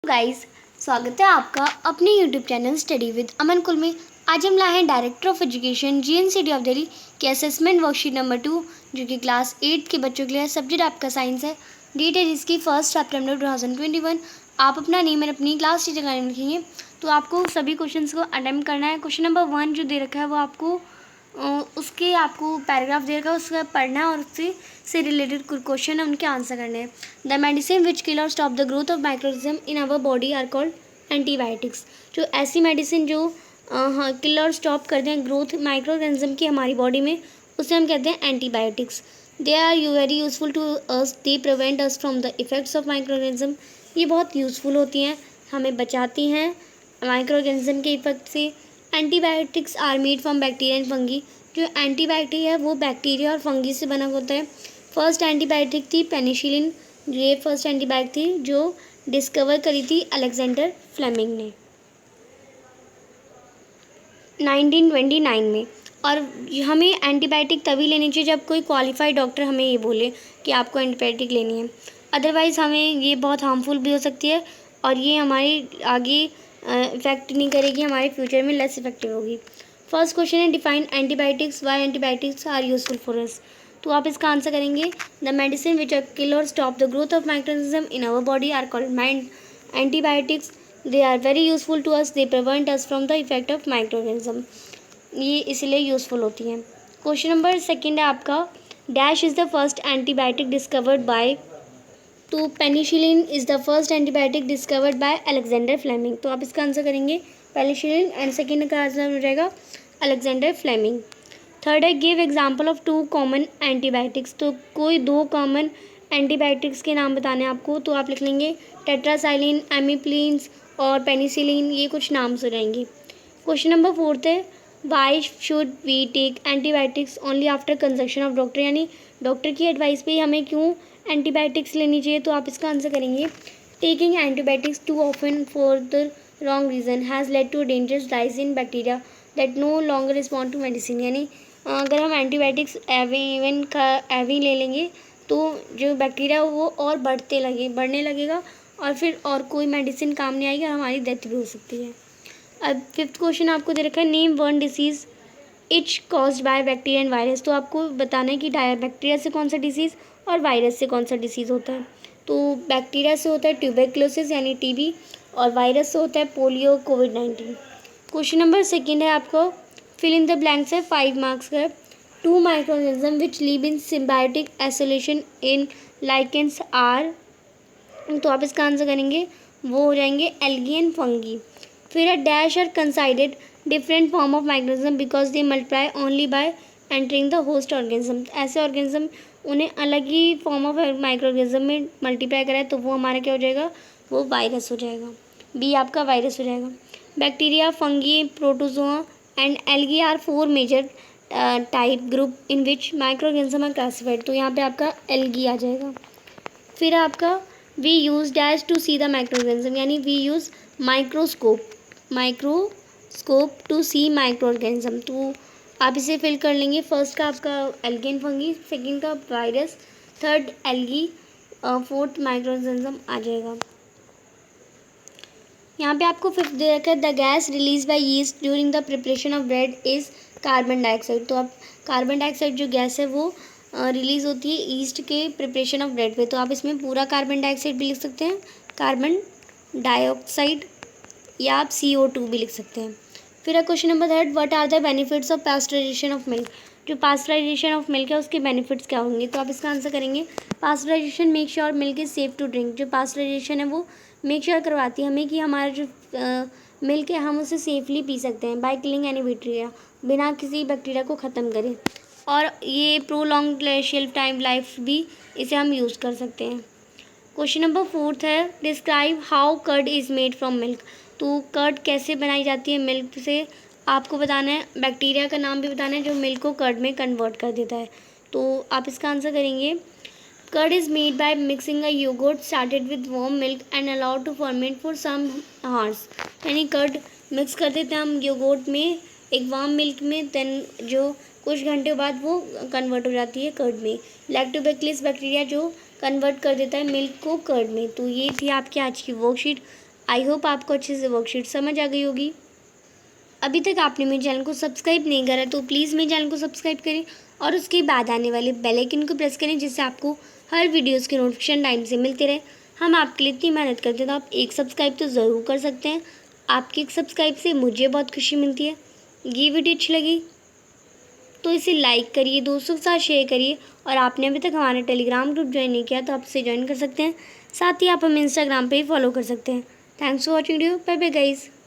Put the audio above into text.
Guys, स्वागत है आपका अपने यूट्यूब चैनल स्टडी विद अमन कुल में। आज हम लाए हैं director of education GNCT of Delhi के असेसमेंट वर्कशीट नंबर 2, जो कि क्लास 8 के बच्चों के लिए सब्जेक्ट आपका साइंस है। डेट है जिसकी 1 सितंबर 2021। आप अपना नेम और अपनी क्लास टीचर का नेम लिखेंगे। तो आपको सभी क्वेश्चन को अटेम्प्ट करना है। क्वेश्चन नंबर 1 जो दे रखा है वो आपको उसके आपको पैराग्राफ दे रखा है, उसका पढ़ना है और उससे रिलेटेड क्वेश्चन है, उनके आंसर करने हैं। द मेडिसिन विच किल और stop the growth of microorganism in our body are called antibiotics. जो ऐसी मेडिसिन जो किल और स्टॉप करते हैं ग्रोथ माइक्रोऑर्गेनिज्म की हमारी बॉडी में, उसे हम कहते हैं antibiotics. They are very useful to us, they prevent us from the effects of microorganism. ये बहुत यूजफुल होती हैं, हमें बचाती हैं माइक्रोऑर्गेनिज्म के इफेक्ट से। Antibiotics are made from bacteria and fungi. जो एंटीबायोटिक है वो बैक्टीरिया और फंगी से बना होता है। फर्स्ट एंटीबायोटिक थी पेनिसिलिन। ये फर्स्ट एंटीबायोटिक थी जो डिस्कवर करी थी अलेक्जेंडर फ्लेमिंग ने 1929 में। और हमें एंटीबायोटिक तभी लेनी चाहिए जब कोई क्वालिफाइड डॉक्टर हमें ये बोले कि आपको एंटीबायोटिक लेनी है। अदरवाइज़ हमें ये बहुत हार्मफुल भी हो सकती है और ये हमारी आगे इफेक्ट नहीं करेगी, हमारे फ्यूचर में लेस इफेक्टिव होगी। फर्स्ट क्वेश्चन है define antibiotics, why antibiotics are useful for us. तो आप इसका आंसर करेंगे द मेडिसिन विच किल और stop the growth of microorganism in our body are called antibiotics. They are very useful to us, they prevent us from the effect of microorganism. ये इसलिए useful होती हैं। Question number second है आपका dash is the first antibiotic discovered by. तो penicillin is the first antibiotic discovered by Alexander Fleming. तो आप इसका आंसर करेंगे पेनिसिलिन एंड सेकंड का आंसर हो जाएगा अलेक्जेंडर फ्लेमिंग। थर्ड है give example of 2 common antibiotics. तो कोई 2 कॉमन एंटीबायोटिक्स के नाम बताने हैं आपको, तो आप लिख लेंगे टेट्रासाइलिन, एमिप्लिन्स और पेनिसिलिन। ये कुछ नाम से रहेंगे। क्वेश्चन नंबर 4 है why should we take antibiotics only after consultation of doctor. यानी डॉक्टर की एडवाइस पे हमें क्यों एंटीबायोटिक्स लेनी चाहिए। तो आप इसका आंसर करेंगे taking antibiotics too often for the wrong reason has led to dangerous rise in bacteria that no longer respond to medicine. यानी अगर हम एंटीबायोटिक्स एवी ले लेंगे तो जो बैक्टीरिया वो और बढ़ने लगेगा और फिर और कोई मेडिसिन काम नहीं आएगी और हमारी डेथ भी हो सकती है। अब फिफ्थ क्वेश्चन आपको दे रखा है name one disease etch caused by bacteria and virus. तो आपको बताना है कि बैक्टीरिया से कौन सा डिसीज़ और वायरस से कौन सा डिसीज़ होता है। तो बैक्टीरिया से होता है ट्यूबरक्लोसिस यानी टीबी और वायरस से होता है पोलियो, कोविड-19। क्वेश्चन नंबर सेकंड है आपको फिल इन द ब्लैंक्स है 5 मार्क्स का। 2 microorganism which live in symbiotic isolation in lichens are. तो आप इसका आंसर करेंगे वो हो जाएंगे एल्गी एंड फंगी। फिर है dash are considered different form of microorganism because they multiply only by entering the host organism. ऐसे ऑर्गेनिज्म उन्हें अलग ही फॉर्म ऑफ माइक्रोऑर्गेनिज्म में मल्टीप्लाई कराए तो वो हमारा क्या हो जाएगा, वो वायरस हो जाएगा। बी आपका वायरस हो जाएगा। Bacteria, fungi, protozoa and algae are 4 major type group in which microorganism are classified. तो यहाँ पे आपका एल्गी आ जाएगा। फिर आपका we use dash to see the microorganism. यानी we use microscope to see microorganism. तो आप इसे फिल कर लेंगे। फर्स्ट का आपका एल्गी एंड फंगी, सेकंड का virus, third algae, fourth microorganism आ जाएगा। यहाँ पे आपको फिफ्थ दे रखा है the gas release by yeast during the preparation of bread is carbon dioxide. तो आप कार्बन डाइऑक्साइड जो गैस है वो रिलीज़ होती है ईस्ट के प्रिपरेशन ऑफ ब्रेड पे। तो आप इसमें पूरा कार्बन डाइऑक्साइड भी लिख सकते हैं, कार्बन डाइऑक्साइड, या आप CO2 भी लिख सकते हैं। फिर है question number third what are the benefits of pasteurisation of milk. जो पास्चराइजेशन ऑफ मिल्क है उसके बेनिफिट्स क्या होंगे। तो आप इसका आंसर करेंगे pasteurisation make sure milk is safe to drink. जो पास्चराइजेशन है वो मेक श्योर करवाती है हमें कि हमारा जो मिल्क है हम उसे सेफली पी सकते हैं बाय किलिंग एनी बैक्टीरिया, बिना किसी बैक्टीरिया को ख़त्म करें। और ये प्रोलॉन्ग शेल्फ टाइम लाइफ भी इसे हम यूज़ कर सकते हैं। क्वेश्चन नंबर फोर्थ है describe how curd is made from milk. तो कर्ड कैसे बनाई जाती है मिल्क से, आपको बताना है। बैक्टीरिया का नाम भी बताना है जो मिल्क को कर्ड में कन्वर्ट कर देता है। तो आप इसका आंसर करेंगे curd is made by mixing a yogurt started with warm milk and allowed to ferment for some hours. यानी कर्ड मिक्स कर देते हैं हम योगर्ट में एक वार्म मिल्क में, देन जो कुछ घंटे बाद वो कन्वर्ट हो जाती है कर्ड में। लैक्टोबैसिलस बैक्टीरिया जो कन्वर्ट कर देता है मिल्क को कर्ड में। तो ये थी आपकी आज की वर्कशीट। आई होप आपको अच्छे से वर्कशीट समझ आ गई होगी। अभी तक आपने मेरे चैनल को सब्सक्राइब नहीं करा तो प्लीज़ मेरे चैनल को सब्सक्राइब करें और उसके बाद आने वाले बेल आइकन को प्रेस करें, जिससे आपको हर वीडियोज़ के नोटिफिकेशन टाइम से मिलते रहे। हम आपके लिए इतनी मेहनत करते हैं तो आप एक सब्सक्राइब तो ज़रूर कर सकते हैं। आपकी एक सब्सक्राइब से मुझे बहुत खुशी मिलती है। ये वीडियो अच्छी लगी तो इसे लाइक करिए, दोस्तों के साथ शेयर करिए, और आपने अभी तक हमारा टेलीग्राम ग्रुप ज्वाइन नहीं किया तो आप इसे ज्वाइन कर सकते हैं। साथ ही आप हमें इंस्टाग्राम पे ही फॉलो कर सकते हैं। Thanks for watching video. Bye bye guys.